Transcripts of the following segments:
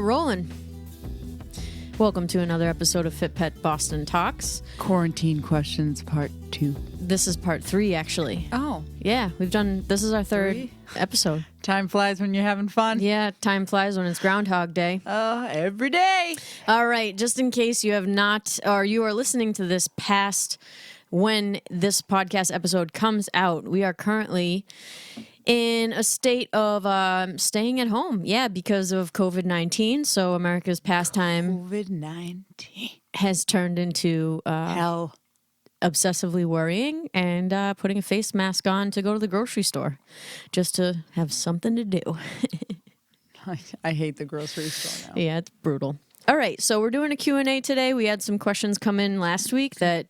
We're rolling. Welcome to another episode of Fit Pet Boston Talks. Quarantine Questions Part 2. This is Part 3, actually. Oh. Yeah, this is our third episode. Time flies when you're having fun. Yeah, time flies when it's Groundhog Day. Every day. All right, just in case you have not, or you are listening to this past when this podcast episode comes out, we are currently in a state of staying at home. Yeah, because of COVID-19. So America's pastime COVID-19 has turned into hell. Obsessively worrying and putting a face mask on to go to the grocery store just to have something to do. I hate the grocery store now. Yeah, it's brutal. All right, so we're doing a Q&A today. We had some questions come in last week that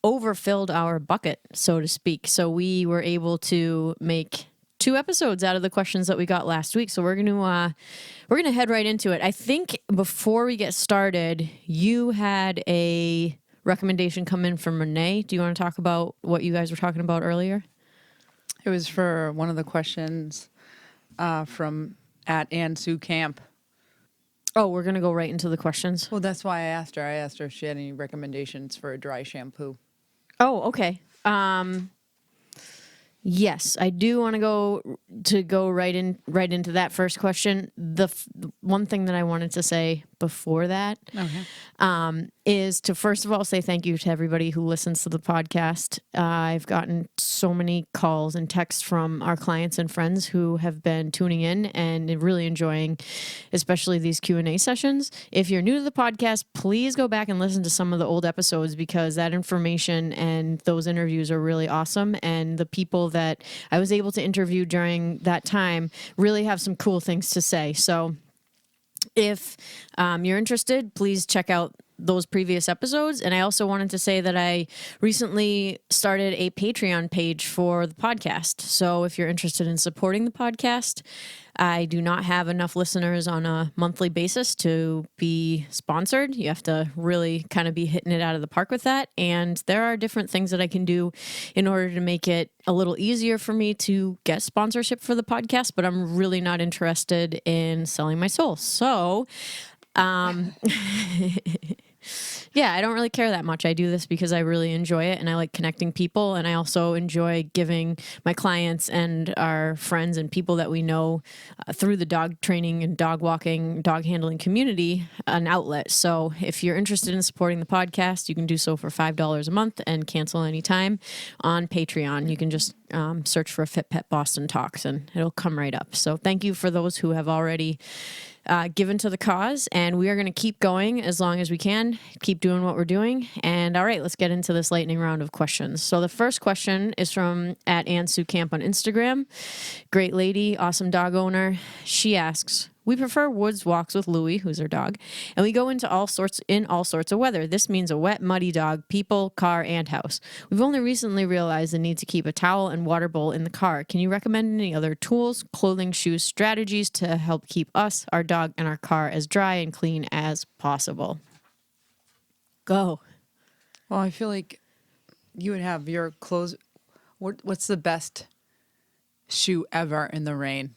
overfilled our bucket, so to speak. So we were able to make 2 episodes out of the questions that we got last week. So we're gonna head right into it. I think before we get started, you had a recommendation come in from Renee. Do you want to talk about what you guys were talking about earlier? It was for one of the questions from at Ann Sue Camp. Oh, we're gonna go right into the questions. Well, that's why I asked her. I asked her if she had any recommendations for a dry shampoo. Oh, okay. Yes, I do want to go right into that first question. The one thing that I wanted to say before that is to first of all say thank you to everybody who listens to the podcast. I've gotten so many calls and texts from our clients and friends who have been tuning in and really enjoying, especially these Q&A sessions. If you're new to the podcast, please go back and listen to some of the old episodes because that information and those interviews are really awesome, and the people that I was able to interview during that time really have some cool things to say. So if you're interested, please check out those previous episodes. And I also wanted to say that I recently started a Patreon page for the podcast. So if you're interested in supporting the podcast, I do not have enough listeners on a monthly basis to be sponsored. You have to really kind of be hitting it out of the park with that. And there are different things that I can do in order to make it a little easier for me to get sponsorship for the podcast, but I'm really not interested in selling my soul. So, yeah, I don't really care that much. I do this because I really enjoy it and I like connecting people, and I also enjoy giving my clients and our friends and people that we know through the dog training and dog walking, dog handling community an outlet. So if you're interested in supporting the podcast, you can do so for $5 a month and cancel anytime on Patreon. You can just search for Fit Pet Boston Talks and it'll come right up. So thank you for those who have already given to the cause, and we are going to keep going as long as we can, keep doing what we're doing. And all right, let's get into this lightning round of questions. So the first question is from at Ann Sue Camp on Instagram. Great lady, awesome dog owner. She asks, we prefer woods walks with Louie, who's our dog, and we go into all sorts of weather. This means a wet, muddy dog, people, car, and house. We've only recently realized the need to keep a towel and water bowl in the car. Can you recommend any other tools, clothing, shoes, strategies to help keep us, our dog, and our car as dry and clean as possible? Go. Well, I feel like you would have your clothes. What's the best shoe ever in the rain?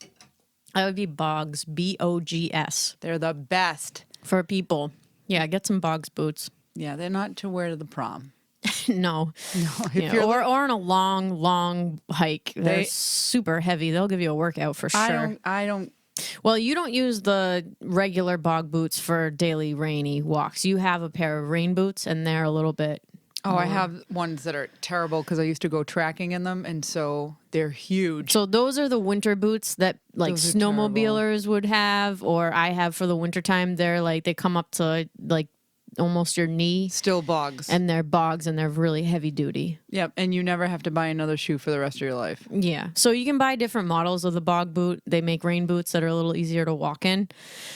That would be Bogs, Bogs. They're the best. For people. Yeah, get some Bogs boots. Yeah, they're not to wear to the prom. No. If Yeah. you're Or on a long hike. They're super heavy. They'll give you a workout for sure. I don't. Well, you don't use the regular bog boots for daily rainy walks. You have a pair of rain boots, and they're a little bit... Oh, I have ones that are terrible because I used to go tracking in them, and so they're huge. So those are the winter boots that like Those are snowmobilers would have, or I have for the wintertime. They're like, they come up to like almost your knee. Still bogs. And they're bogs, and they're really heavy duty. Yep, and you never have to buy another shoe for the rest of your life. Yeah. So you can buy different models of the bog boot. They make rain boots that are a little easier to walk in.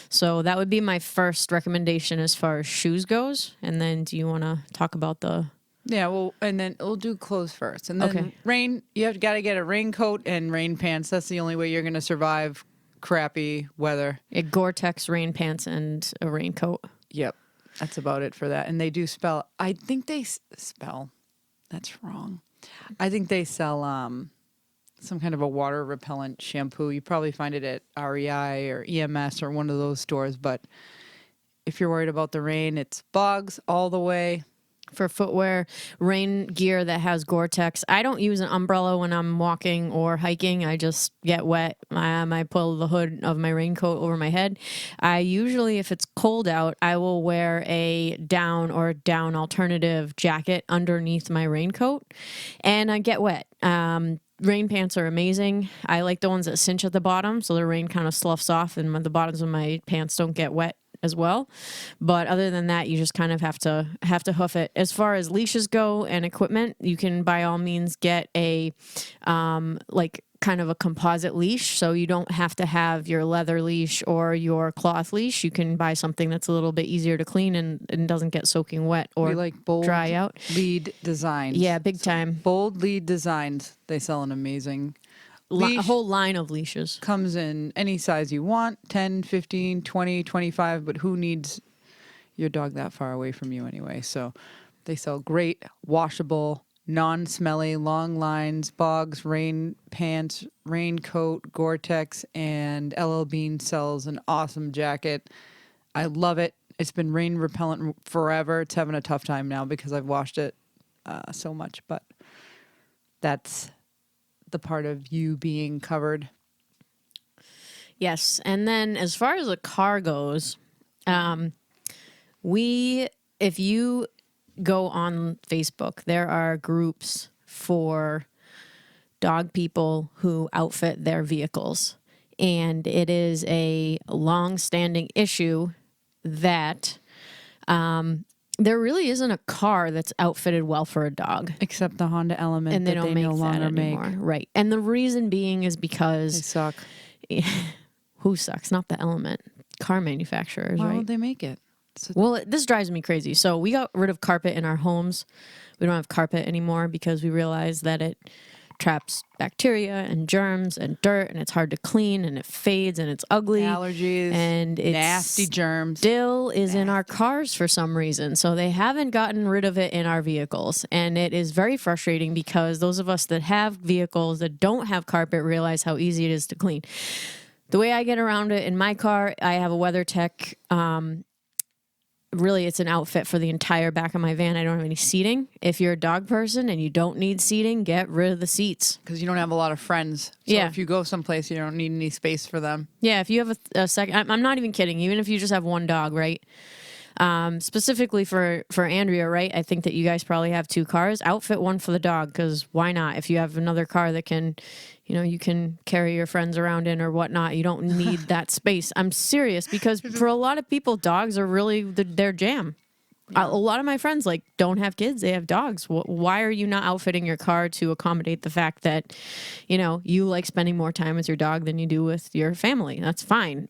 So that would be my first recommendation as far as shoes goes. And then do you want to talk about the... Yeah, well, and then we'll do clothes first. And then rain, got to get a raincoat and rain pants. That's the only way you're going to survive crappy weather. Gore-Tex rain pants and a raincoat. Yep. That's about it for that. And they do spell, I think they spell, that's wrong. I think they sell some kind of a water repellent shampoo. You probably find it at REI or EMS or one of those stores. But if you're worried about the rain, it's Bogs all the way. For footwear, rain gear that has Gore-Tex. I don't use an umbrella when I'm walking or hiking. I just get wet. I pull the hood of my raincoat over my head. I usually, if it's cold out, I will wear a down or down alternative jacket underneath my raincoat, and I get wet. Rain pants are amazing. I like the ones that cinch at the bottom, so the rain kind of sloughs off and the bottoms of my pants don't get wet as well. But other than that, you just kind of have to hoof it. As far as leashes go and equipment, you can by all means get a like kind of a composite leash, so you don't have to have your leather leash or your cloth leash. You can buy something that's a little bit easier to clean and doesn't get soaking wet or We like bold dry out. lead designs. Yeah, big time. Bold lead designs. They sell an amazing A whole line of leashes. Comes in any size you want, 10, 15, 20, 25, but who needs your dog that far away from you anyway? So they sell great, washable, non-smelly, long lines, Bogs, rain pants, raincoat, Gore-Tex, and LL Bean sells an awesome jacket. I love it. It's been rain repellent forever. It's having a tough time now because I've washed it so much, but that's the part of you being covered. Yes. And then as far as the car goes, if you go on Facebook, there are groups for dog people who outfit their vehicles. And it is a long-standing issue that there really isn't a car that's outfitted well for a dog. Except the Honda Element, and they that don't they make no longer that anymore. make. Right. And the reason being is because... They suck. Who sucks? Not the Element. Car manufacturers, Why right? would they make it? Well, this drives me crazy. So we got rid of carpet in our homes. We don't have carpet anymore because we realized that it traps bacteria and germs and dirt, and it's hard to clean, and it fades, and it's ugly. Allergies, and it's nasty germs. Still is in our cars for some reason. So they haven't gotten rid of it in our vehicles. And it is very frustrating because those of us that have vehicles that don't have carpet realize how easy it is to clean. The way I get around it in my car, I have a WeatherTech. Really, it's an outfit for the entire back of my van. I don't have any seating. If you're a dog person and you don't need seating, get rid of the seats. Because you don't have a lot of friends. So Yeah. if you go someplace, you don't need any space for them. Yeah, if you have a second, I'm not even kidding. Even if you just have one dog, right? Specifically for Andrea, right? I think that you guys probably have 2 cars. Outfit one for the dog, because why not? If you have another car that can, you can carry your friends around in or whatnot, you don't need that space. I'm serious, because for a lot of people, dogs are really their jam. A lot of my friends don't have kids; they have dogs. Why are you not outfitting your car to accommodate the fact that, you like spending more time with your dog than you do with your family? That's fine.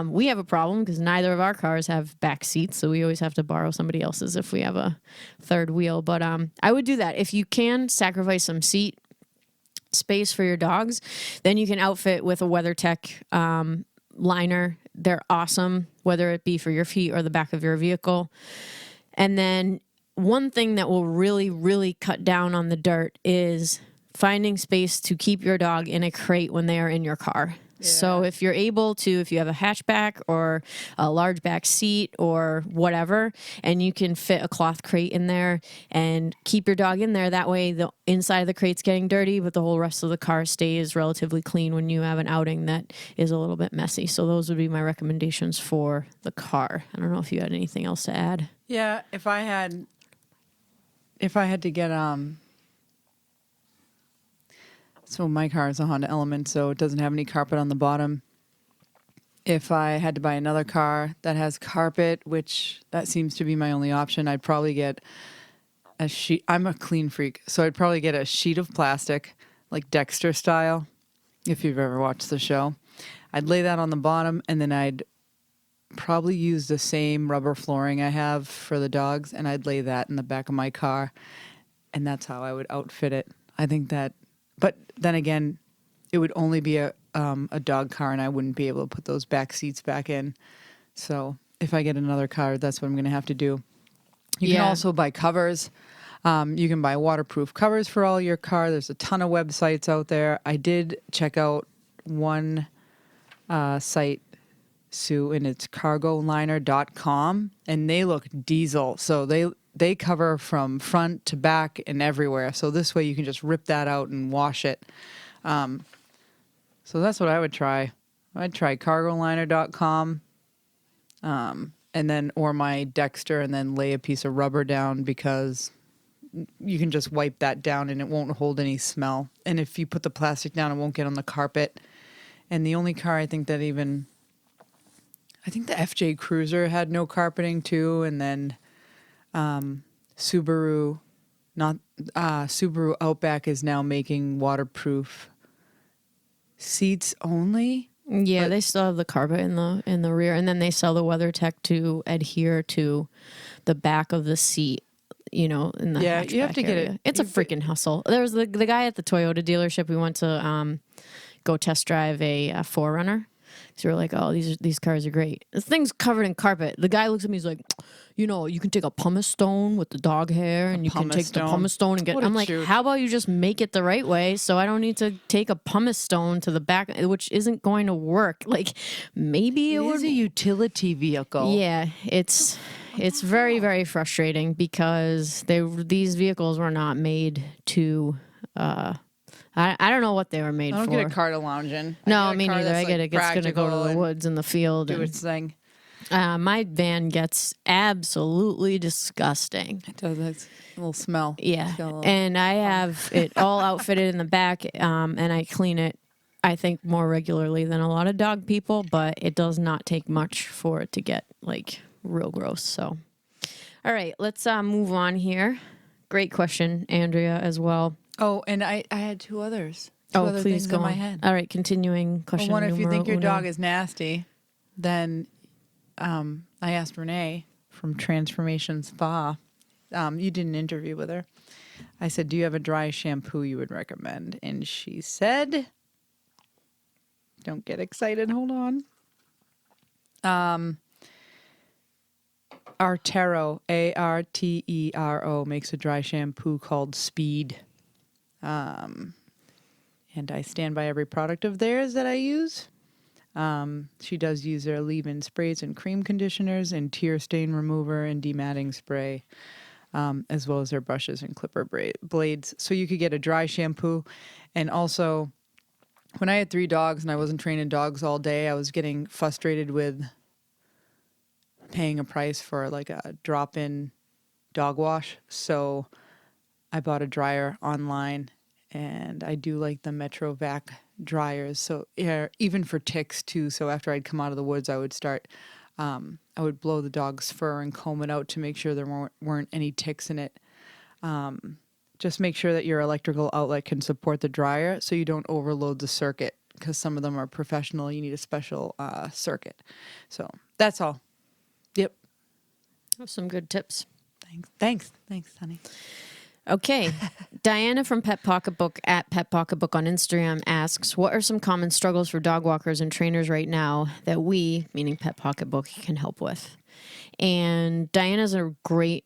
We have a problem because neither of our cars have back seats, so we always have to borrow somebody else's if we have a third wheel. But I would do that if you can sacrifice some seat space for your dogs. Then you can outfit with a WeatherTech liner. They're awesome, whether it be for your feet or the back of your vehicle. And then one thing that will really, really cut down on the dirt is finding space to keep your dog in a crate when they are in your car. Yeah. So if you're able to, if you have a hatchback or a large back seat or whatever, and you can fit a cloth crate in there and keep your dog in there, that way the inside of the crate's getting dirty, but the whole rest of the car stays relatively clean when you have an outing that is a little bit messy. So those would be my recommendations for the car. I don't know if you had anything else to add. Yeah, if I had to get so my car is a Honda Element, so it doesn't have any carpet on the bottom. If I had to buy another car that has carpet, which that seems to be my only option, I'd probably get a sheet. I'm a clean freak, so I'd probably get a sheet of plastic, like Dexter style, if you've ever watched the show. I'd lay that on the bottom, and then I'd probably use the same rubber flooring I have for the dogs, and I'd lay that in the back of my car, and that's how I would outfit it. I think that. But then again, it would only be a dog car, and I wouldn't be able to put those back seats back in. So if I get another car, that's what I'm going to have to do. You can also buy covers. You can buy waterproof covers for all your car. There's a ton of websites out there. I did check out one site, Sue, and it's cargoliner.com, and they look diesel. So they cover from front to back and everywhere. So this way you can just rip that out and wash it. So that's what I would try. I'd try cargoliner.com, and then, or my Dexter, and then lay a piece of rubber down, because you can just wipe that down and it won't hold any smell. And if you put the plastic down, it won't get on the carpet. And the only car I think the FJ Cruiser had no carpeting too. And then Subaru Outback is now making waterproof seats only. Yeah, they still have the carpet in the rear, and then they sell the WeatherTech to adhere to the back of the seat. In the hatchback you have to get area. it. It's a freaking hustle. There was the guy at the Toyota dealership. We went to go test drive a 4Runner. So we're like, oh, these cars are great. This thing's covered in carpet. The guy looks at me, he's like, you can take a pumice stone with the dog hair, and you can take the pumice stone and get. I'm like, how about you just make it the right way, so I don't need to take a pumice stone to the back, which isn't going to work. Like, maybe it was a utility vehicle. Yeah, it's very, very frustrating, because these vehicles were not made to. I don't know what they were made for. I don't get a car to lounge in. No, me neither. I get it. It's going to go to the woods and the field. Do its thing. My van gets absolutely disgusting. It does. It's a little smell. Yeah. And I have it all outfitted in the back, and I clean it, I think, more regularly than a lot of dog people, but it does not take much for it to get, like, real gross. So, all right, let's move on here. Great question, Andrea, as well. Oh, and I had two others. Please go in on. My head. All right, continuing question. One, if you think your uno. dog is nasty, then I asked Renee from Transformation Spa. You did an interview with her. I said, do you have a dry shampoo you would recommend? And she said, don't get excited, hold on. Artero, Artero, makes a dry shampoo called Speed. And I stand by every product of theirs that I use. She does use their leave-in sprays and cream conditioners and tear stain remover and dematting spray, as well as their brushes and clipper blades. So you could get a dry shampoo. And also, when I had 3 dogs and I wasn't training dogs all day, I was getting frustrated with paying a price for like a drop-in dog wash. So I bought a dryer online, and I do like the Metrovac dryers. So yeah, even for ticks too. So after I'd come out of the woods, I would start, I would blow the dog's fur and comb it out to make sure there weren't any ticks in it. Just make sure that your electrical outlet can support the dryer so you don't overload the circuit, because some of them are professional. You need a special circuit. So that's all. Yep. Some good tips. Thanks, honey. Okay. Diana from Pet Pocketbook at Pet Pocketbook on Instagram asks, what are some common struggles for dog walkers and trainers right now that we, meaning Pet Pocketbook, can help with? And Diana's a great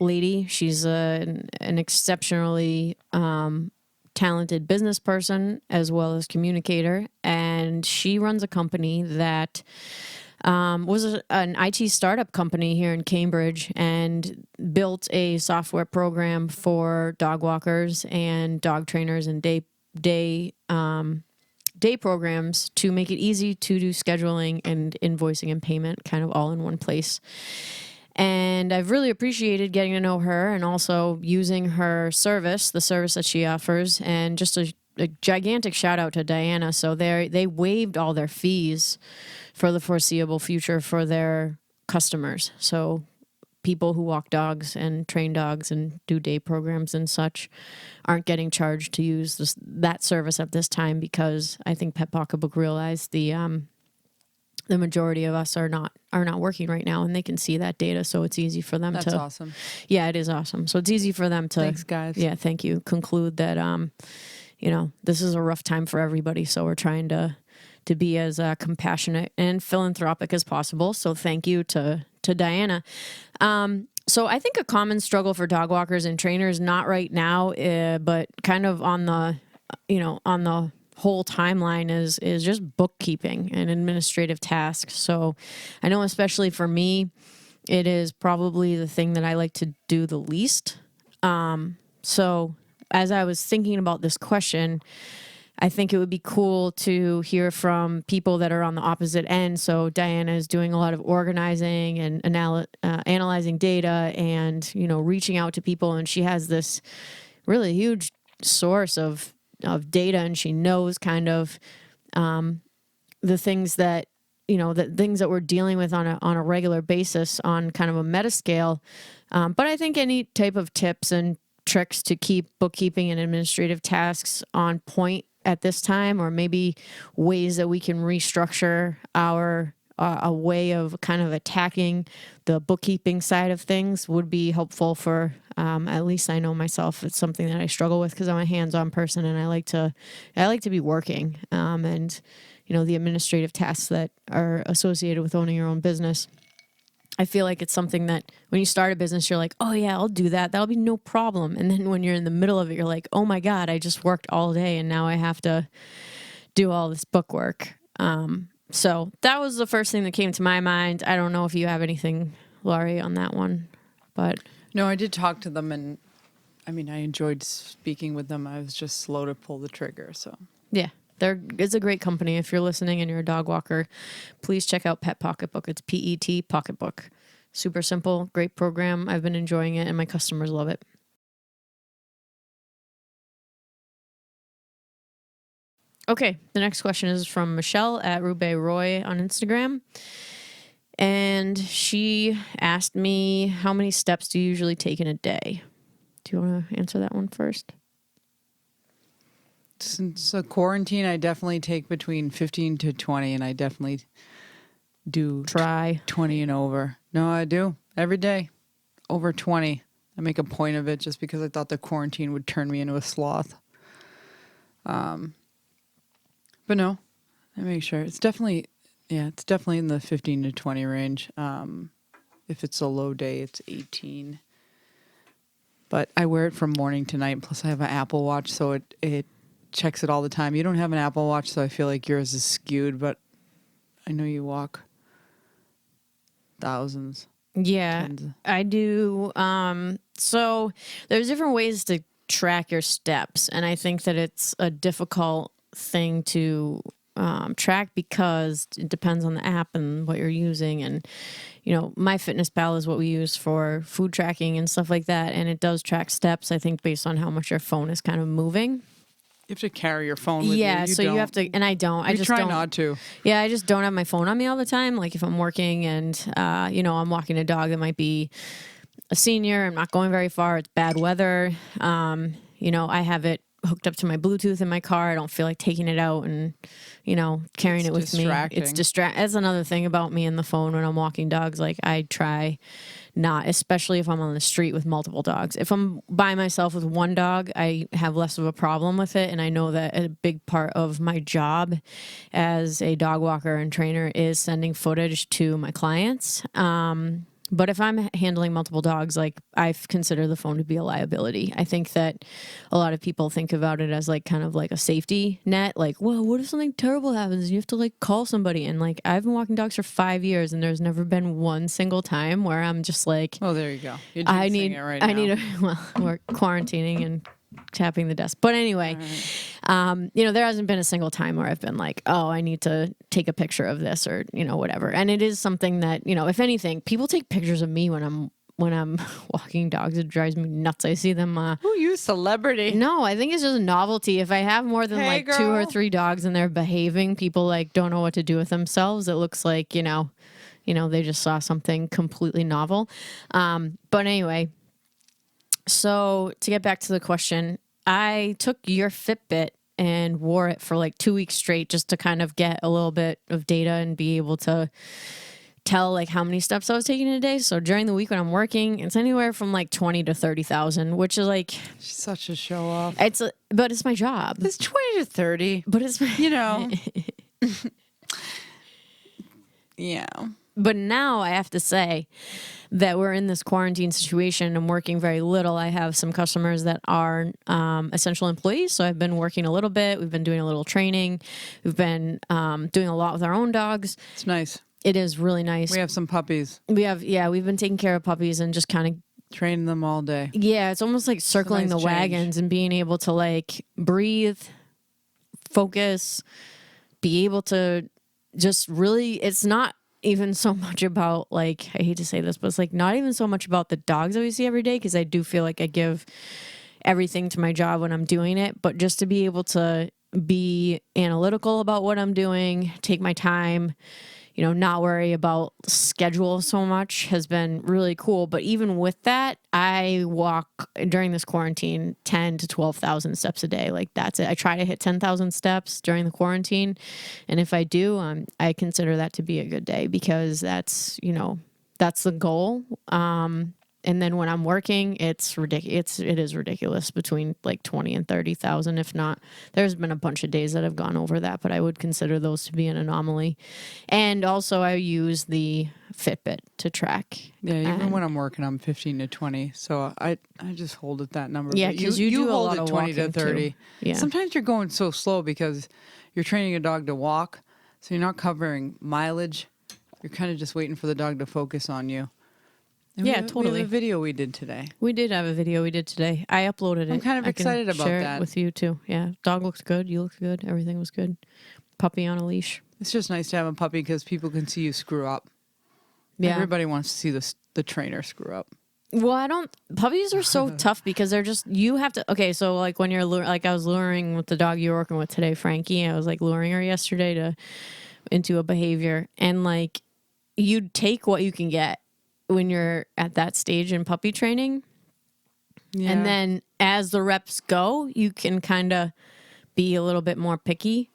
lady. She's an exceptionally talented business person as well as communicator. And she runs a company that was an IT startup company here in Cambridge, and built a software program for dog walkers and dog trainers and day programs to make it easy to do scheduling and invoicing and payment kind of all in one place. And I've really appreciated getting to know her and also using her service, the service that she offers, and just a gigantic shout out to Diana. So they waived all their fees for the foreseeable future for their customers. So people who walk dogs and train dogs and do day programs and such aren't getting charged to use that service at this time, because I think Pet Pocketbook realized the majority of us are not working right now, and they can see that data, so it's easy for them to. That's awesome. Yeah, it is awesome. So it's easy for them to. Thanks, guys. Yeah, thank you. Conclude that this is a rough time for everybody, so we're trying to be as compassionate and philanthropic as possible. So thank you to Diana. So I think a common struggle for dog walkers and trainers, not right now, but kind of on the, on the whole timeline is just bookkeeping and administrative tasks. So I know especially for me, it is probably the thing that I like to do the least. So as I was thinking about this question, I think it would be cool to hear from people that are on the opposite end. So Diana is doing a lot of organizing and analyzing data and, reaching out to people. And she has this really huge source of data, and she knows kind of the things that, the things that we're dealing with on a regular basis on kind of a meta scale. But I think any type of tips and tricks to keep bookkeeping and administrative tasks on point at this time, or maybe ways that we can restructure our a way of kind of attacking the bookkeeping side of things would be helpful for, at least I know myself, it's something that I struggle with because I'm a hands-on person and I like to be working, and the administrative tasks that are associated with owning your own business. I feel like it's something that when you start a business, you're like, oh yeah, I'll do that. That'll be no problem. And then when you're in the middle of it, you're like, oh my God, I just worked all day and now I have to do all this book work. So that was the first thing that came to my mind. I don't know if you have anything, Laurie, on that one, but. No, I did talk to them, and I enjoyed speaking with them. I was just slow to pull the trigger. So Yeah. It's a great company. If you're listening and you're a dog walker, please check out Pet Pocketbook. It's PET Pocketbook. Super simple, great program. I've been enjoying it and my customers love it. Okay, the next question is from Michelle at Rube Roy on Instagram. And she asked me, how many steps do you usually take in a day? Do you want to answer that one first? Since a quarantine, I definitely take between 15 to 20, and I definitely do try 20 and over. No, I do every day, over 20. I make a point of it just because I thought the quarantine would turn me into a sloth. But no, I make sure it's definitely in the 15 to 20 range. If it's a low day, it's 18. But I wear it from morning to night. Plus, I have an Apple Watch, so it checks it all the time. You don't have an Apple Watch, so I feel like yours is skewed, but I know you walk thousands. Yeah, tens. I do. So there's different ways to track your steps, and I think that it's a difficult thing to track because it depends on the app and what you're using. And, MyFitnessPal is what we use for food tracking and stuff like that, and it does track steps, I think, based on how much your phone is kind of moving. You have to carry your phone with you. Yeah, so you have to, and I don't. I just try not to. Yeah, I just don't have my phone on me all the time. Like if I'm working and, I'm walking a dog that might be a senior, I'm not going very far, it's bad weather. I have it hooked up to my Bluetooth in my car. I don't feel like taking it out and, carrying it with me. It's distracting. That's another thing about me and the phone when I'm walking dogs. Like I try not, especially if I'm on the street with multiple dogs. If I'm by myself with one dog, I have less of a problem with it. And I know that a big part of my job as a dog walker and trainer is sending footage to my clients. But if I'm handling multiple dogs, like I consider the phone to be a liability. I think that a lot of people think about it as like kind of like a safety net. Like, well, what if something terrible happens and you have to like call somebody? And like I've been walking dogs for 5 years and there's never been one single time where I'm just like, oh, there you go. You're jinxing it right now. We're quarantining and tapping the desk. But anyway, right. There hasn't been a single time where I've been like, oh, I need to take a picture of this or, whatever. And it is something that, if anything, people take pictures of me when I'm walking dogs. It drives me nuts. I see them. Who you, celebrity? No, I think it's just a novelty. If I have more than girl. 2 or 3 dogs and they're behaving, people like don't know what to do with themselves. It looks like, they just saw something completely novel. But anyway, so to get back to the question, I took your Fitbit and wore it for like 2 weeks straight just to kind of get a little bit of data and be able to tell like how many steps I was taking in a day. So during the week when I'm working, it's anywhere from like 20 to 30,000, which is like she's such a show off. But it's my job. It's 20 to 30. But it's my, yeah. But now I have to say that we're in this quarantine situation and working very little. I have some customers that are essential employees, so I've been working a little bit. We've been doing a little training. We've been doing a lot with our own dogs. It's nice. It is really nice. We have some puppies. We've been taking care of puppies and just kind of training them all day. Yeah, it's almost like circling the wagons and being able to like breathe, focus, be able to just really, it's not even so much about like, I hate to say this, but it's like not even so much about the dogs that we see every day, because I do feel like I give everything to my job when I'm doing it, but just to be able to be analytical about what I'm doing, take my time, you know, not worry about schedule so much has been really cool. But even with that, I walk during this quarantine 10 to 12,000 steps a day. Like that's it. I try to hit 10,000 steps during the quarantine. And if I do, I consider that to be a good day, because that's, you know, that's the goal. And then when I'm working, it's ridiculous. It is ridiculous, between like 20 and 30,000, if not. There's been a bunch of days that have gone over that, but I would consider those to be an anomaly. And also, I use the Fitbit to track. Yeah, even when I'm working, I'm 15 to 20. So I just hold at that number. Yeah, because you do hold a lot it of 20 to 30. Too. Yeah. Sometimes you're going so slow because you're training a dog to walk, so you're not covering mileage. You're kind of just waiting for the dog to focus on you. And totally. We have a video we did today. We did have a video we did today. I uploaded it. I'm kind of excited about share that. It with you too. Yeah, dog looks good. You look good. Everything was good. Puppy on a leash. It's just nice to have a puppy because people can see you screw up. Yeah. Everybody wants to see the trainer screw up. Well, puppies are so tough because they're just, you have to, okay, so like when you're, like I was luring with the dog you were working with today, Frankie, I was like luring her yesterday into a behavior, and like you'd take what you can get when you're at that stage in puppy training. Yeah. And then as the reps go, you can kind of be a little bit more picky.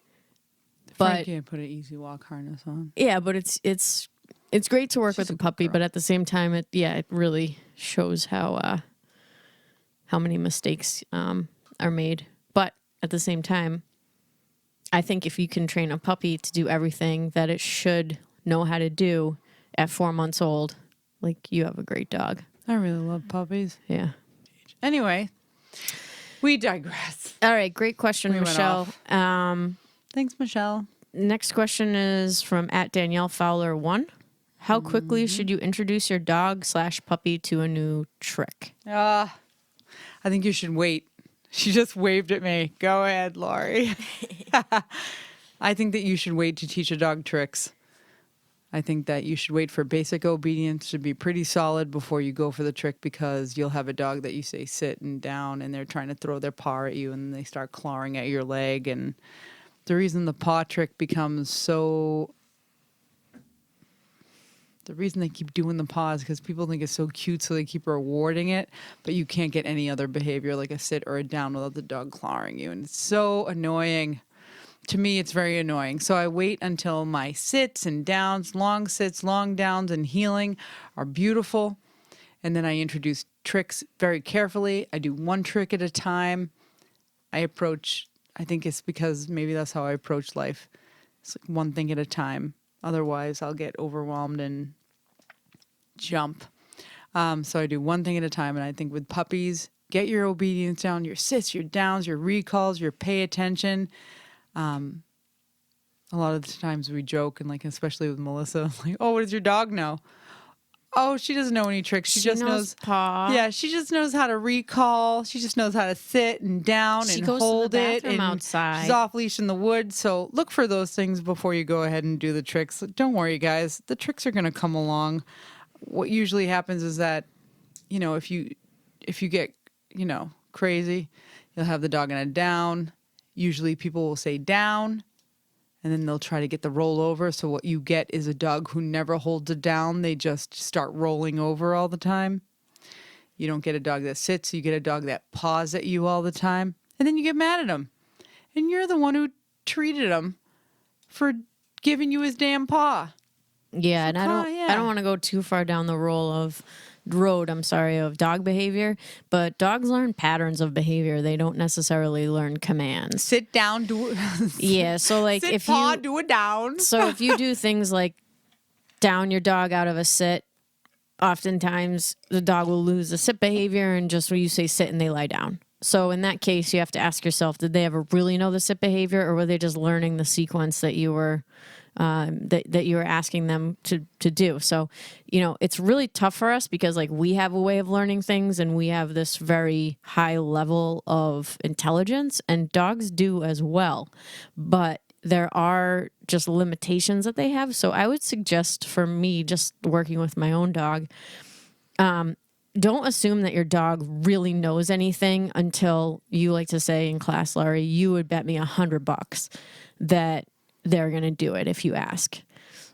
Frankie, I put an easy walk harness on. Yeah, but it's great to work with a puppy, but at the same time, it really shows how many mistakes are made. But at the same time, I think if you can train a puppy to do everything that it should know how to do at 4 months old, like, you have a great dog. I really love puppies. Yeah. Anyway, we digress. All right, great question, Michelle. Thanks, Michelle. Next question is from @DanielleFowler1. How quickly should you introduce your dog/puppy to a new trick? I think you should wait. She just waved at me. Go ahead, Lori. I think that you should wait to teach a dog tricks. I think that you should wait for basic obedience to be pretty solid before you go for the trick, because you'll have a dog that you say sit and down and they're trying to throw their paw at you and they start clawing at your leg. And the reason the paw trick becomes so... The reason they keep doing the paw is because people think it's so cute, so they keep rewarding it, but you can't get any other behavior like a sit or a down without the dog clawing you. And it's so annoying. To me, it's very annoying. So I wait until my sits and downs, long sits, long downs, and healing are beautiful. And then I introduce tricks very carefully. I do one trick at a time. I think it's because maybe that's how I approach life. It's like one thing at a time. Otherwise, I'll get overwhelmed and jump. So I do one thing at a time. And I think with puppies, get your obedience down, your sits, your downs, your recalls, your pay attention. A lot of the times we joke, and like, especially with Melissa, like, oh, what does your dog know? Oh, she doesn't know any tricks. She just knows paw. Yeah, she just knows how to recall. She just knows how to sit and down and hold it. And outside. She's off leash in the woods. So look for those things before you go ahead and do the tricks. Don't worry, guys. The tricks are going to come along. What usually happens is that, you know, if you get, you know, crazy, you'll have the dog in a down. Usually people will say down, and then they'll try to get the roll over. So what you get is a dog who never holds it down. They just start rolling over all the time. You don't get a dog that sits. You get a dog that paws at you all the time. And then you get mad at him. And you're the one who treated him for giving you his damn paw. Yeah, and I don't want to go too far down the road of dog behavior, but dogs learn patterns of behavior. They don't necessarily learn commands. Sit down, do it. Yeah, so like do a down. So if you do things like down your dog out of a sit, oftentimes the dog will lose the sit behavior and just when you say sit and they lie down. So in that case, you have to ask yourself, did they ever really know the sit behavior, or were they just learning the sequence that you were that you were asking them to do? So, it's really tough for us because like we have a way of learning things and we have this very high level of intelligence, and dogs do as well. But there are just limitations that they have. So I would suggest, for me, just working with my own dog, don't assume that your dog really knows anything until you like to say in class, Laurie, you would bet me $100 that they're going to do it if you ask.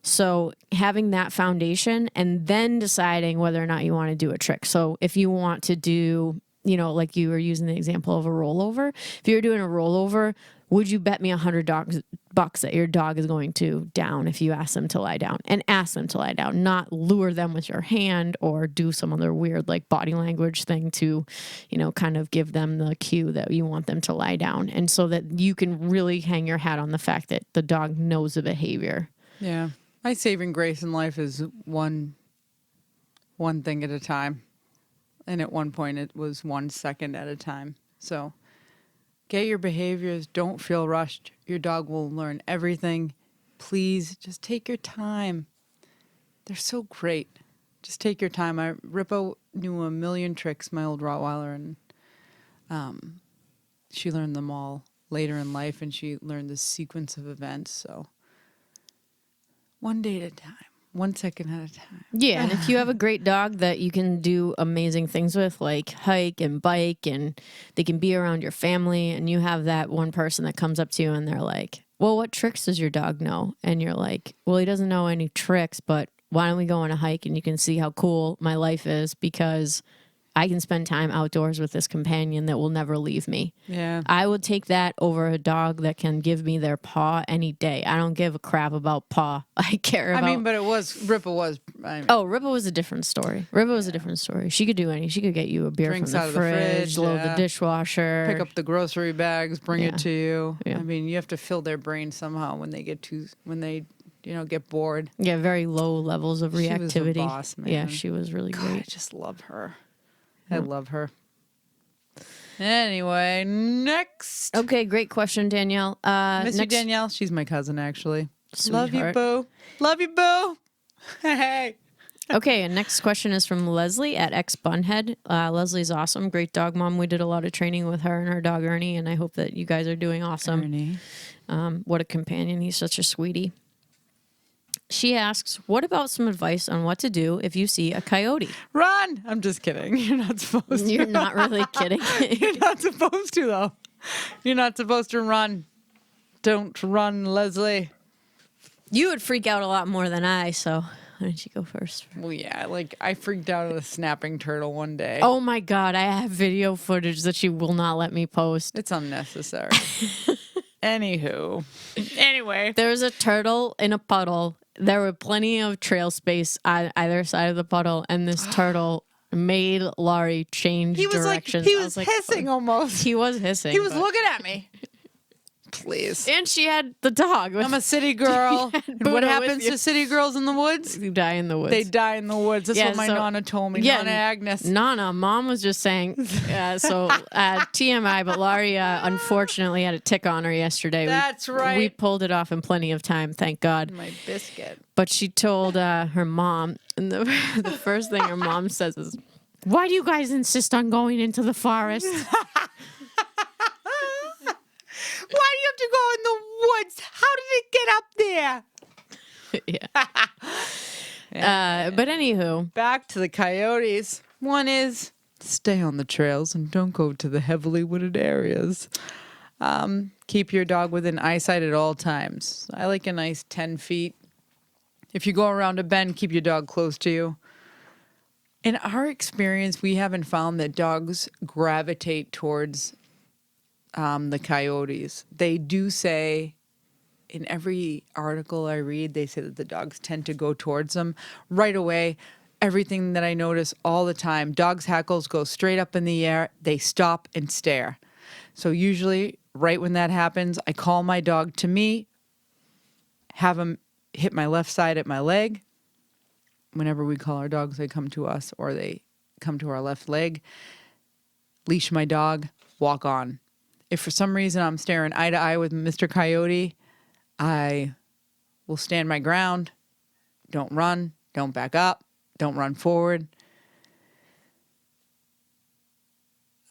So having that foundation and then deciding whether or not you want to do a trick. So if you want to do, like you were using the example of a rollover, if you're doing a rollover, would you bet me $100 that your dog is going to down if you ask them to lie down? And ask them to lie down, not lure them with your hand or do some other weird like body language thing to, kind of give them the cue that you want them to lie down. And so that you can really hang your hat on the fact that the dog knows the behavior. Yeah. My saving grace in life is one thing at a time. And at one point it was 1 second at a time. So get your behaviors. Don't feel rushed. Your dog will learn everything. Please just take your time. They're so great. Just take your time. Rippo knew a million tricks, my old Rottweiler, and she learned them all later in life, and she learned the sequence of events. So one day at a time. 1 second at a time. Yeah, and if you have a great dog that you can do amazing things with, like hike and bike, and they can be around your family, and you have that one person that comes up to you and they're like, well, what tricks does your dog know? And you're like, well, he doesn't know any tricks, but why don't we go on a hike and you can see how cool my life is because I can spend time outdoors with this companion that will never leave me. Yeah. I would take that over a dog that can give me their paw any day. I don't give a crap about paw. I care about... but Rippo was... Rippo was a different story. Rippo was a different story. She could do anything. She could get you a beer Drinks from out the of the fridge, load the dishwasher. Pick up the grocery bags, bring it to you. Yeah. You have to fill their brain somehow when they get get bored. Yeah, very low levels of reactivity. She was a boss, man. Yeah, she was really great. I just love her. I love her. Anyway, next. Okay, great question, Danielle. Miss you, Danielle. She's my cousin, actually. Sweetheart. Love you, boo. Love you, boo. Hey. Okay, and next question is from Leslie at X Bunhead. Leslie's awesome. Great dog mom. We did a lot of training with her and her dog, Ernie, and I hope that you guys are doing awesome. Ernie. What a companion. He's such a sweetie. She asks, what about some advice on what to do if you see a coyote? Run! I'm just kidding. You're not supposed to. You're not really kidding. You're not supposed to, though. You're not supposed to run. Don't run, Leslie. You would freak out a lot more than I, so why don't you go first? Well, yeah, I freaked out at a snapping turtle one day. Oh, my God. I have video footage that she will not let me post. It's unnecessary. Anywho. Anyway. There was a turtle in a puddle. There were plenty of trail space on either side of the puddle, and this turtle made Laurie change directions. He was hissing almost. He was hissing. He was looking at me. Please. And she had the dog. I'm a city girl. And what happens to city girls in the woods? You die in the woods. They die in the woods. That's what my Nana told me. Nana Agnes. Nana, Mom was just saying, TMI, but Laurie unfortunately had a tick on her yesterday. That's right. We pulled it off in plenty of time, thank God. My biscuit. But she told her mom, and the first thing her mom says is, why do you guys insist on going into the forest? Why do you have to go in the woods? How did it get up there? Yeah. But anywho. Back to the coyotes. One is stay on the trails and don't go to the heavily wooded areas. Keep your dog within eyesight at all times. I like a nice 10 feet. If you go around a bend, keep your dog close to you. In our experience, we haven't found that dogs gravitate towards the coyotes. They do say, in every article I read, they say that the dogs tend to go towards them right away. Everything that I notice all the time, dogs' hackles go straight up in the air. They stop and stare. So usually, right when that happens, I call my dog to me, have him hit my left side at my leg, whenever we call our dogs, they come to us or they come to our left leg. Leash my dog, walk on. If for some reason I'm staring eye to eye with Mr. Coyote, I will stand my ground. Don't run. Don't back up. Don't run forward.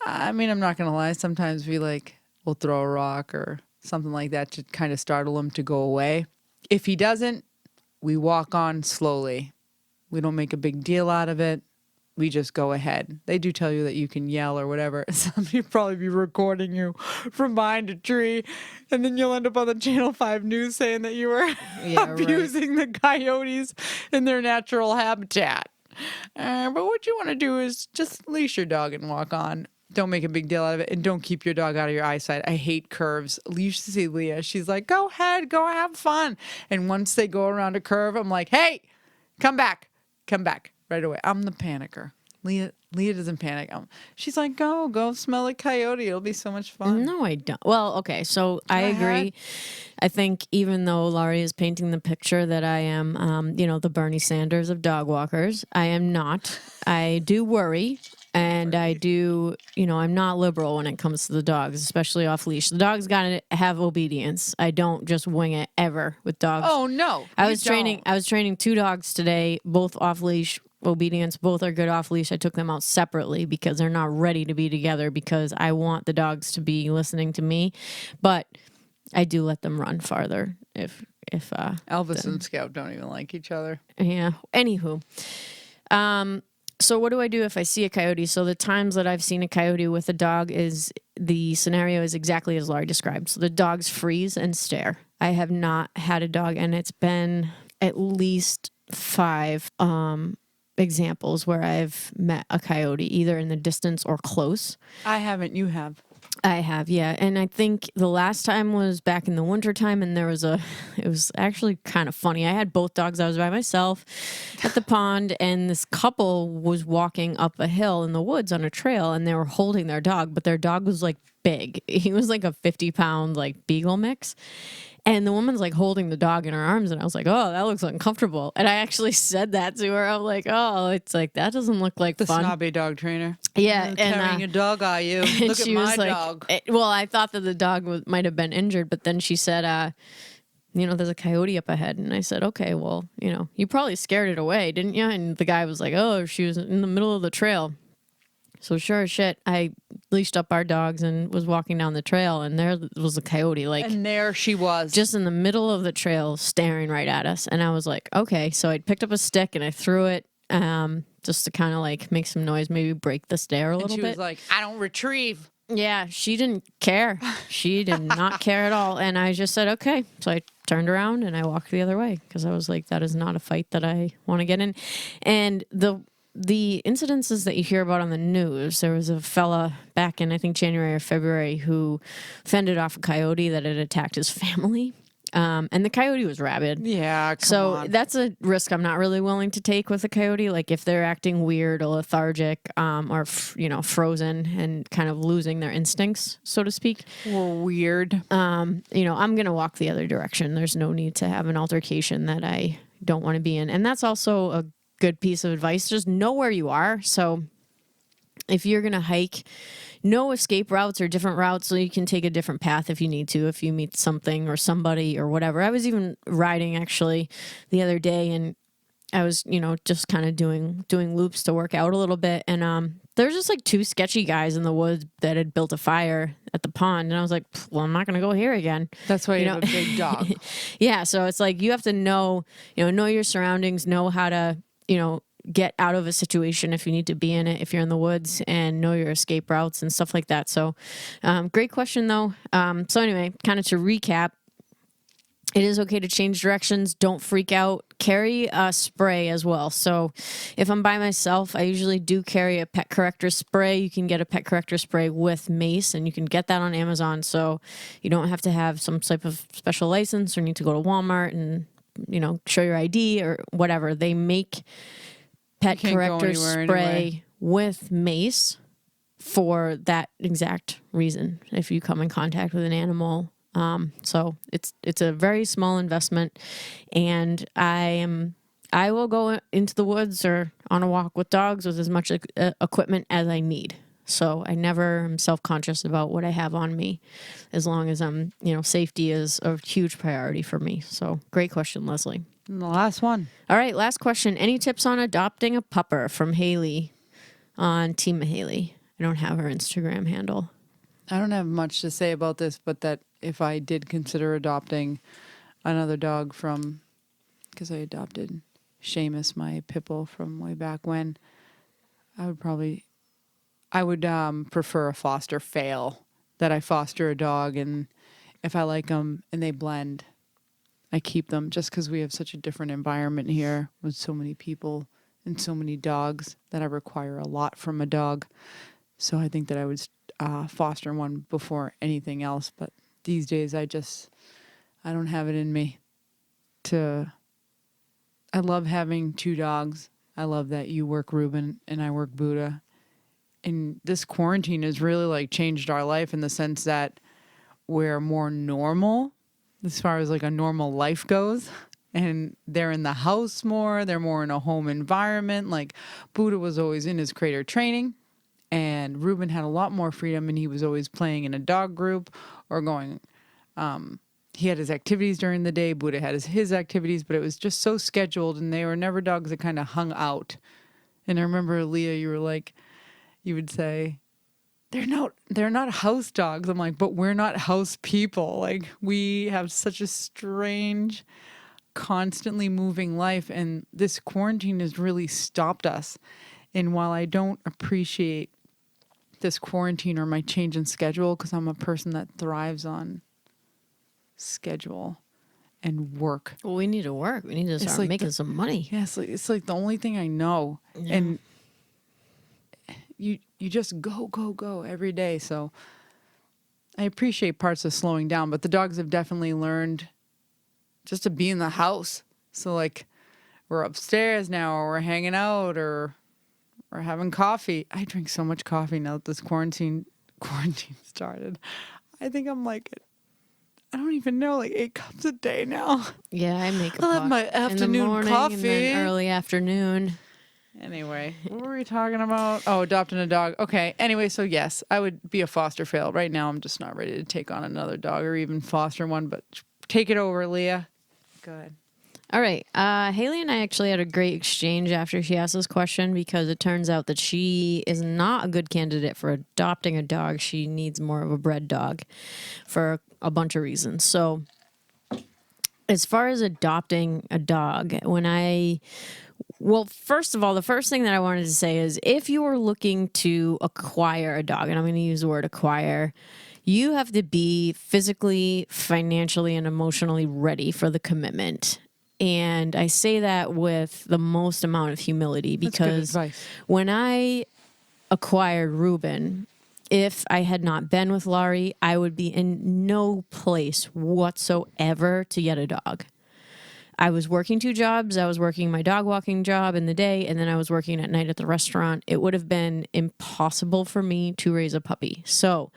I mean, I'm not going to lie. Sometimes we'll throw a rock or something like that to kind of startle him to go away. If he doesn't, we walk on slowly. We don't make a big deal out of it. We just go ahead. They do tell you that you can yell or whatever. Somebody will probably be recording you from behind a tree, and then you'll end up on the Channel 5 news saying that you were abusing the coyotes in their natural habitat. But what you want to do is just leash your dog and walk on. Don't make a big deal out of it, and don't keep your dog out of your eyesight. I hate curves. You used to see Leah. She's like, go ahead, go have fun. And once they go around a curve, I'm like, hey, come back right away. I'm the panicker. Leah doesn't panic. She's like, go smell a coyote. It'll be so much fun. No, I don't. Well, okay, so I agree. I think even though Laurie is painting the picture that I am, the Bernie Sanders of dog walkers, I am not. I do worry. And I do, I'm not liberal when it comes to the dogs, especially off leash. The dog's got to have obedience. I don't just wing it ever with dogs. Oh no. I was training 2 dogs today, both off leash obedience. Both are good off leash. I took them out separately because they're not ready to be together because I want the dogs to be listening to me. But I do let them run farther if Elvis and Scout don't even like each other. Yeah. Anywho. So what do I do if I see a coyote? So the times that I've seen a coyote with a dog is the scenario is exactly as Laurie described. So the dogs freeze and stare. I have not had a dog, and it's been at least 5 examples where I've met a coyote either in the distance or close. I haven't. You have. I have, yeah. And I think the last time was back in the wintertime, and it was actually kind of funny. I had both dogs. I was by myself at the pond, and this couple was walking up a hill in the woods on a trail, and they were holding their dog, but their dog was big. He was a 50-pound beagle mix. And the woman's holding the dog in her arms, and I was like, oh, that looks uncomfortable. And I actually said that to her. I'm like, oh, it's that doesn't look like the fun. The snobby dog trainer. Yeah. And, carrying a dog, are you? Look at my dog. Well, I thought that the dog might have been injured, but then she said, there's a coyote up ahead. And I said, okay, well, you probably scared it away, didn't you? And the guy was like, oh, she was in the middle of the trail. So sure as shit, I leashed up our dogs and was walking down the trail, and there was a coyote, and there she was, just in the middle of the trail, staring right at us. And I was like, okay. So I picked up a stick and I threw it, just to kind of make some noise, maybe break the stare a little bit. She was like, I don't retrieve. Yeah, she didn't care. She did not care at all. And I just said, okay. So I turned around and I walked the other way because I was like, that is not a fight that I want to get in. And the incidences that you hear about on the news, there was a fella back in, I think, January or February who fended off a coyote that had attacked his family. And the coyote was rabid. Yeah, come on. That's a risk I'm not really willing to take with a coyote. If they're acting weird or lethargic, or frozen and kind of losing their instincts, so to speak, or weird. I'm gonna walk the other direction. There's no need to have an altercation that I don't want to be in, and that's also a good piece of advice. Just know where you are. So if you're gonna hike, no escape routes or different routes, so you can take a different path if you need to, if you meet something or somebody or whatever. I was even riding actually the other day, and I was, just kind of doing loops to work out a little bit. And there's just 2 sketchy guys in the woods that had built a fire at the pond. And I was like, well, I'm not going to go here again. That's why you have a big dog. Yeah. So it's you have to know your surroundings, know how to, get out of a situation if you need to be in it, if you're in the woods, and know your escape routes and stuff like that. So great question though. So anyway, kind of to recap, it is okay to change directions. Don't freak out. Carry a spray as well. So if I'm by myself, I usually do carry a pet corrector spray. You can get a pet corrector spray with mace, and you can get that on Amazon. So you don't have to have some type of special license or need to go to Walmart and, show your ID or whatever. They make pet corrector spray with mace for that exact reason. If you come in contact with an animal, so it's a very small investment, and I am I will go into the woods or on a walk with dogs with as much equipment as I need. So I never am self-conscious about what I have on me, as long as safety is a huge priority for me. So great question, Leslie. And the last one. All right, last question. Any tips on adopting a pupper from Haley on Team Haley? I don't have her Instagram handle. I don't have much to say about this, but that if I did consider adopting another dog because I adopted Seamus, my pit bull from way back when, I would prefer a foster fail, that I foster a dog, and if I like them and they blend, I keep them, just because we have such a different environment here with so many people and so many dogs that I require a lot from a dog. So I think that I would foster one before anything else. But these days I don't have it in me I love having 2 dogs. I love that you work Ruben and I work Buddha. And this quarantine has really changed our life in the sense that we're more normal as far as a normal life goes. And they're in the house more. They're more in a home environment. Buddha was always in his crater training. And Ruben had a lot more freedom, and he was always playing in a dog group or going. He had his activities during the day. Buddha had his activities, but it was just so scheduled, and they were never dogs that kind of hung out. And I remember, Leah, you would say, they're not house dogs. I'm like, but we're not house people. We have such a strange, constantly moving life, and this quarantine has really stopped us. And while I don't appreciate this quarantine or my change in schedule, because I'm a person that thrives on schedule and work. Well, we need to work. We need to start making some money. Yeah, it's the only thing I know. Yeah. And you just go every day. So I appreciate parts of slowing down, but the dogs have definitely learned just to be in the house. So we're upstairs now, or we're hanging out, or we're having coffee. I drink so much coffee now that this quarantine started. I think I'm I don't even know, 8 cups a day now. Yeah, I make I'll have my afternoon in the morning coffee. And then early afternoon. Anyway, what were we talking about? Oh, adopting a dog. Okay. Anyway, so yes, I would be a foster fail. Right now, I'm just not ready to take on another dog or even foster one, but take it over, Leah. Go ahead. All right. Haley and I actually had a great exchange after she asked this question, because it turns out that she is not a good candidate for adopting a dog. She needs more of a bred dog for a bunch of reasons. So as far as adopting a dog, first of all, the first thing that I wanted to say is, if you are looking to acquire a dog, and I'm going to use the word acquire, you have to be physically, financially, and emotionally ready for the commitment. And I say that with the most amount of humility, because when I acquired Ruben, if I had not been with Laurie, I would be in no place whatsoever to get a dog. I was working 2 jobs. I was working my dog walking job in the day, and then I was working at night at the restaurant. It would have been impossible for me to raise a puppy. So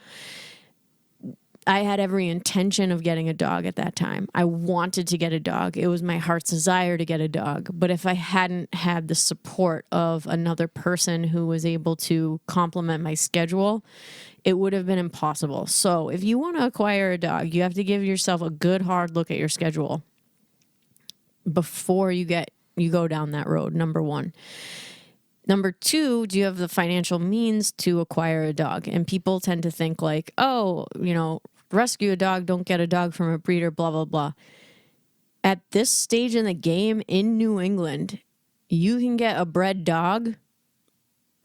I had every intention of getting a dog at that time. I wanted to get a dog. It was my heart's desire to get a dog. But if I hadn't had the support of another person who was able to complement my schedule, it would have been impossible. So if you want to acquire a dog, you have to give yourself a good hard look at your schedule before you go down that road, number 1. Number 2, do you have the financial means to acquire a dog? And people tend to think rescue a dog, don't get a dog from a breeder, blah, blah, blah. At this stage in the game in New England, you can get a bred dog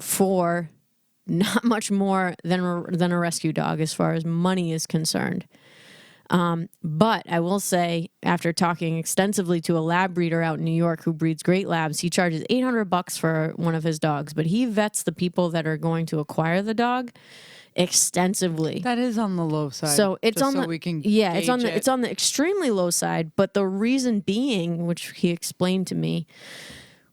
for not much more than a rescue dog as far as money is concerned. But I will say, after talking extensively to a lab breeder out in New York who breeds great labs, he charges $800 for one of his dogs, but he vets the people that are going to acquire the dog extensively. That is on the low side. So it's on it's on the extremely low side. But the reason being, which he explained to me,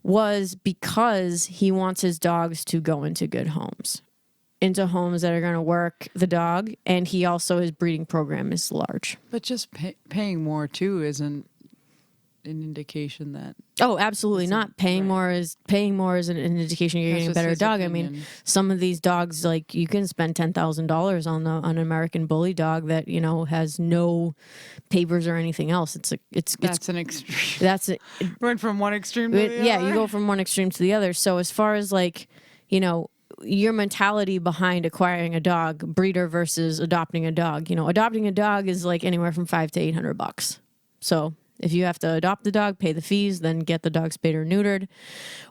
was because he wants his dogs to go into good homes, into homes that are going to work the dog, and his breeding program is large. But just paying more too isn't an indication that. Oh, absolutely not. Paying more is an indication you're getting a better dog. Opinion. I mean, some of these dogs, like you can spend $10,000 on an American Bully dog that has no papers or anything else. That's an extreme. That's it. Went from one extreme to the other. Yeah, you go from one extreme to the other. So as far as your mentality behind acquiring a dog, breeder versus adopting a dog. Adopting a dog is like anywhere from $500 to $800. So if you have to adopt the dog, pay the fees, then get the dog spayed or neutered,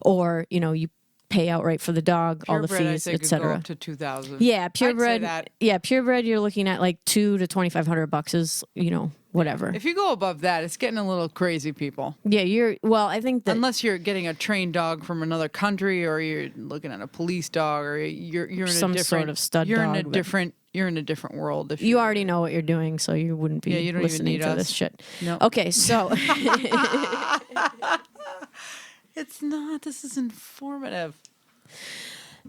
or you pay outright for the dog, all the fees, etc. Up to $2,000. Yeah, purebred. Yeah, purebred. You're looking at like $200 to $2,500 is whatever. If you go above that, it's getting a little crazy, people. Yeah, I think that unless you're getting a trained dog from another country, or you're looking at a police dog, or you're in some a different sort of stud you're dog. You're in a different world. If you already know what you're doing, so you wouldn't be listening to this shit. No. Okay, so it's not. This is informative.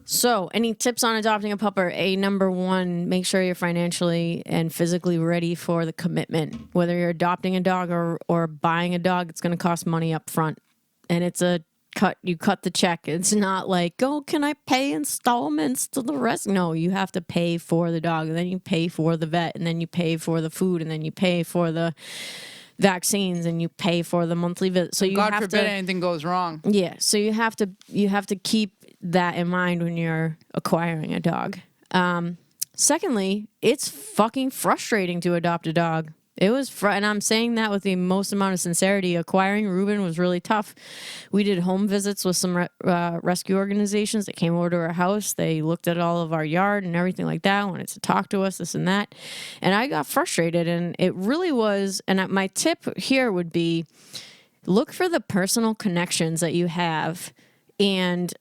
So, any tips on adopting a pup? Number one, make sure you're financially and physically ready for the commitment. Whether you're adopting a dog or buying a dog, it's going to cost money up front. And it's you cut the check. It's not like, can I pay installments to the rest? No, you have to pay for the dog, and then you pay for the vet, and then you pay for the food, and then you pay for the vaccines, and you pay for the monthly visit. So God forbid anything goes wrong. Yeah, so you have to keep that in mind when you're acquiring a dog. Secondly, it's fucking frustrating to adopt a dog. It was, and I'm saying that with the most amount of sincerity. Acquiring Ruben was really tough. We did home visits with some rescue organizations that came over to our house. They looked at all of our yard and everything like that, wanted to talk to us, this and that. And I got frustrated, and it really was, and my tip here would be, look for the personal connections that you have, and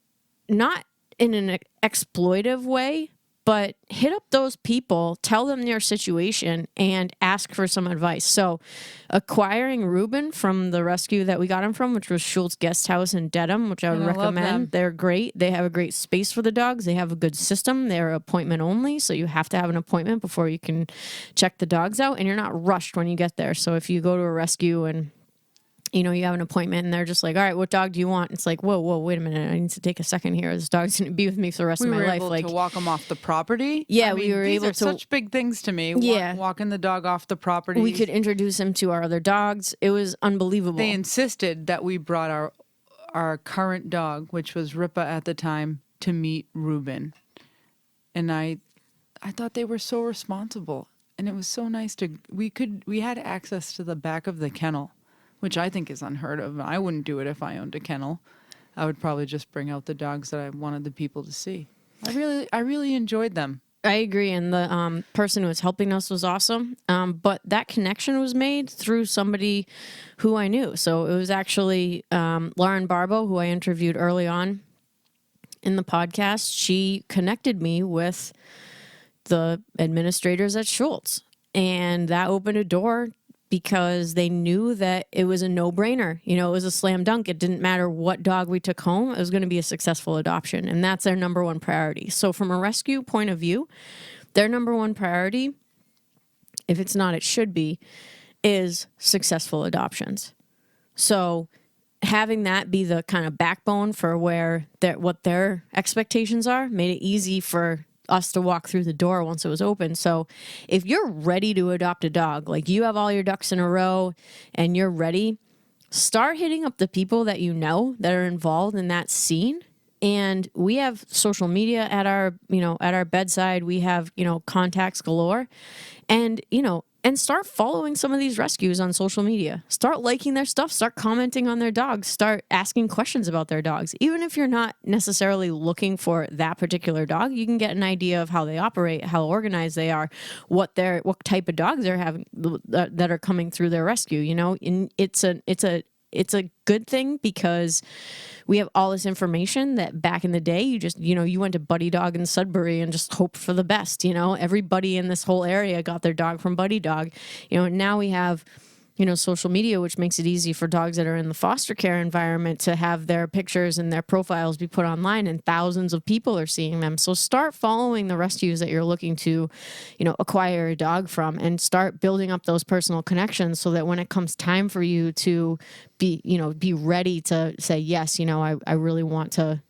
not in an exploitive way, but hit up those people, tell them your situation, and ask for some advice. So acquiring Ruben from the rescue that we got him from, which was Schultz Guest House in Dedham, which I would recommend. They're great. They have a great space for the dogs. They have a good system. They're appointment only, so you have to have an appointment before you can check the dogs out, and you're not rushed when you get there. So if you go to a rescue and you have an appointment and they're just like, all right, what dog do you want? It's like, whoa, wait a minute. I need to take a second here. This dog's going to be with me for the rest of my life. We were able to walk them off the property. Yeah, we were able to. These are such big things to me. Yeah. Walking the dog off the property. We could introduce him to our other dogs. It was unbelievable. They insisted that we brought our current dog, which was Ripa at the time, to meet Ruben. And I thought they were so responsible. And it was so nice we had access to the back of the kennel, which I think is unheard of. I wouldn't do it if I owned a kennel. I would probably just bring out the dogs that I wanted the people to see. I really enjoyed them. I agree, and the person who was helping us was awesome. But that connection was made through somebody who I knew. So it was actually Lauren Barbo, who I interviewed early on in the podcast. She connected me with the administrators at Schultz, and that opened a door because they knew that it was a no-brainer. It was a slam dunk. It didn't matter what dog we took home. It was going to be a successful adoption, and that's their number one priority. So from a rescue point of view, their number one priority, if it's not, it should be, is successful adoptions. So having that be the kind of backbone for what their expectations are made it easy for us to walk through the door once it was open. So if you're ready to adopt a dog, like you have all your ducks in a row and you're ready, start hitting up the people that that are involved in that scene. And we have social media at our bedside. We have, contacts galore, and start following some of these rescues on social media. Start liking their stuff. Start commenting on their dogs. Start asking questions about their dogs. Even if you're not necessarily looking for that particular dog, you can get an idea of how they operate, how organized they are, what type of dogs they're having that are coming through their rescue. And it's a good thing because we have all this information that back in the day, you went to Buddy Dog in Sudbury and just hoped for the best. Everybody in this whole area got their dog from Buddy Dog. Now we have social media, which makes it easy for dogs that are in the foster care environment to have their pictures and their profiles be put online, and thousands of people are seeing them. So start following the rescues that you're looking to, acquire a dog from, and start building up those personal connections so that when it comes time for you to be ready to say, yes, I really want to,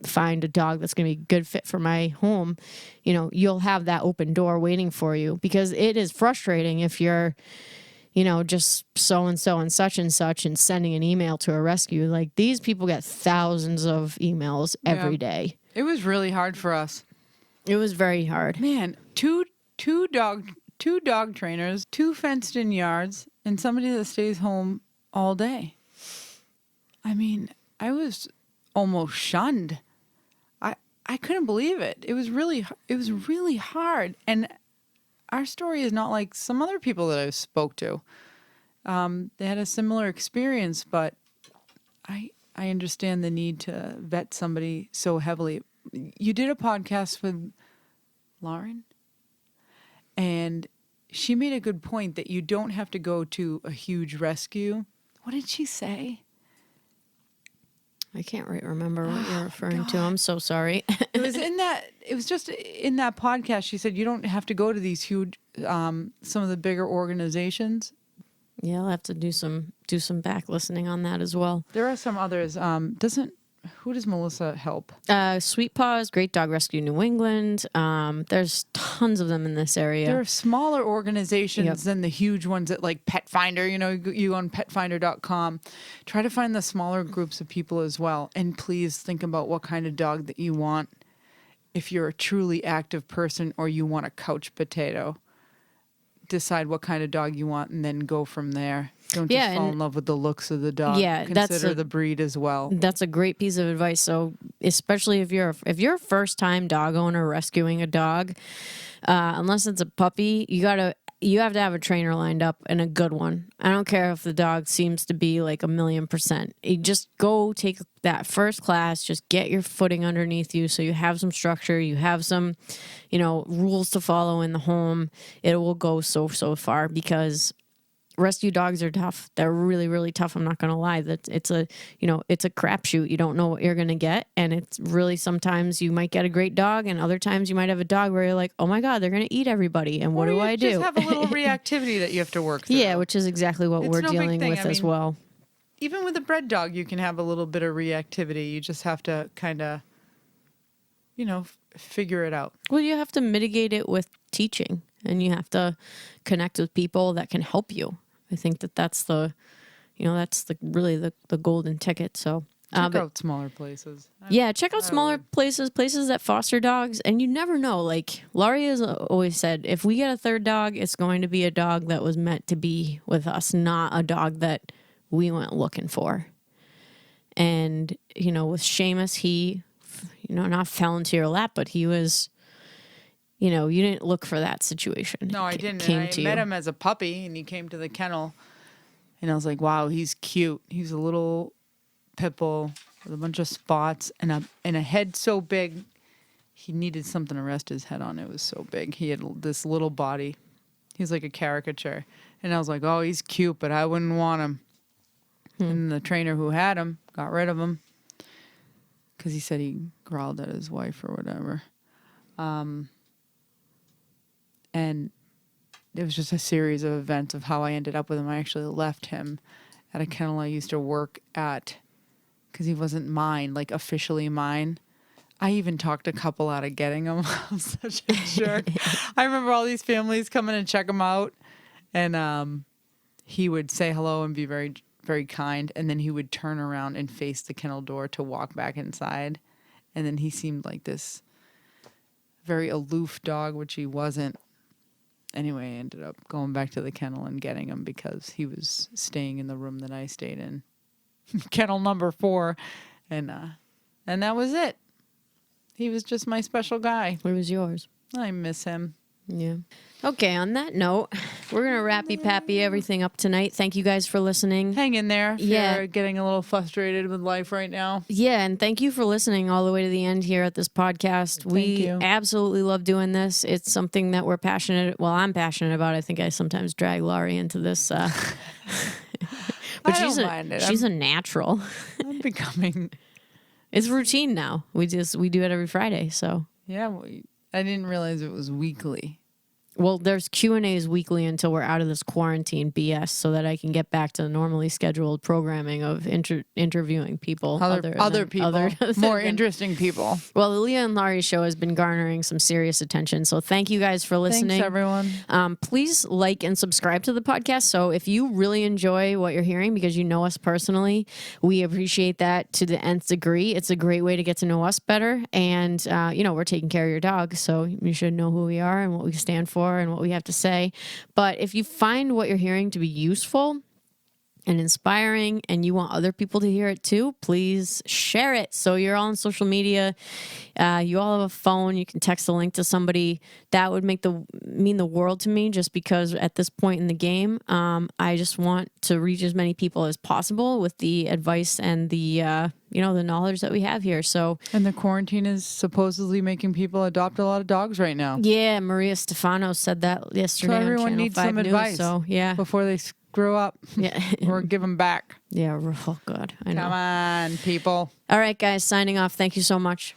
find a dog that's going to be a good fit for my home, you'll have that open door waiting for you, because it is frustrating if you're, just so-and-so and such and such and sending an email to a rescue. Like, these people get thousands of emails every day. It was really hard for us. It was very hard. Man, two dog trainers, 2 fenced in yards, and somebody that stays home all day. I mean, I was almost shunned. I couldn't believe it. It was really hard. And our story is not like some other people that I spoke to. They had a similar experience, but I understand the need to vet somebody so heavily. You did a podcast with Lauren, and she made a good point that you don't have to go to a huge rescue. What did she say? I can't remember what you're referring to. I'm so sorry. It was just in that podcast. She said you don't have to go to these huge, some of the bigger organizations. Yeah, I'll have to do some back listening on that as well. There are some others. Who does Melissa help? Sweet Paws, Great Dog Rescue New England. There's tons of them in this area. There are smaller organizations than the huge ones at like Pet Finder. You on petfinder.com. Try to find the smaller groups of people as well. And please think about what kind of dog that you want. If you're a truly active person or you want a couch potato, decide what kind of dog you want and then go from there. Don't just fall in love with the looks of the dog. Yeah, consider the breed as well. That's a great piece of advice. So, especially if you're a first time dog owner rescuing a dog, unless it's a puppy, you have to have a trainer lined up, and a good one. I don't care if the dog seems to be like 1,000,000%. You just go take that first class, just get your footing underneath you so you have some structure, you have some, rules to follow in the home. It will go so far, because rescue dogs are tough. They're really, really tough. I'm not going to lie. It's a crapshoot. You don't know what you're going to get. And it's really, sometimes you might get a great dog, and other times you might have a dog where you're like, oh my God, they're going to eat everybody. And what do I do? You just have a little reactivity that you have to work through. Yeah, which is exactly what we're dealing with as well. Even with a bred dog, you can have a little bit of reactivity. You just have to kind of, figure it out. Well, you have to mitigate it with teaching, and you have to connect with people that can help you. I think that's the golden ticket. So check out smaller places. Check out smaller places that foster dogs, and you never know. Like Laurie has always said, if we get a third dog, it's going to be a dog that was meant to be with us, not a dog that we went looking for. And with Seamus, he, not fell into your lap, but he was. You didn't look for that situation. No, I didn't. I met him as a puppy, and he came to the kennel, and I was like, wow, he's cute. He's a little pit bull with a bunch of spots and a head so big, he needed something to rest his head on. It was so big. He had this little body. He's like a caricature. And I was like, oh, he's cute, but I wouldn't want him. And the trainer who had him got rid of him because he said he growled at his wife or whatever. And it was just a series of events of how I ended up with him. I actually left him at a kennel I used to work at because he wasn't mine, like officially mine. I even talked a couple out of getting him. I'm such a jerk. I remember all these families coming and check him out. And he would say hello and be very, very kind. And then he would turn around and face the kennel door to walk back inside. And then he seemed like this very aloof dog, which he wasn't. Anyway, I ended up going back to the kennel and getting him because he was staying in the room that I stayed in. Kennel number 4. And that was it. He was just my special guy. It was yours. I miss him. Yeah. Okay, on that note, we're going to rappy-pappy everything up tonight. Thank you guys for listening. Hang in there if Yeah. you're getting a little frustrated with life right now. Yeah, and thank you for listening all the way to the end here at this podcast. We you. absolutely love doing this. It's something that we're passionate, well, I'm passionate about. I think I sometimes drag Laurie into this. But I don't mind it. She's a natural. I'm becoming... It's routine now. We do it every Friday, so. Yeah, I didn't realize it was weekly. Well, there's Q&As weekly until we're out of this quarantine BS so that I can get back to the normally scheduled programming of interviewing people. Other people. More interesting people. Well, the Leah and Laurie show has been garnering some serious attention. So thank you guys for listening. Thanks, everyone. Please like and subscribe to the podcast. So if you really enjoy what you're hearing because you know us personally, we appreciate that to the nth degree. It's a great way to get to know us better. And, we're taking care of your dog. So you should know who we are and what we stand for and what we have to say. But if you find what you're hearing to be useful and inspiring and you want other people to hear it too, please share it. So you're all on social media, you all have a phone, you can text a link to somebody. That would mean the world to me, just because at this point in the game, I just want to reach as many people as possible with the advice and the the knowledge that we have here. So, and the quarantine is supposedly making people adopt a lot of dogs right now. Yeah, Maria Stefano said that yesterday. So everyone on needs Channel 5 some News, advice. So yeah, before they grow up. Yeah, or give them back. Yeah. Oh God, I know. Come on, people. All right, guys. Signing off. Thank you so much.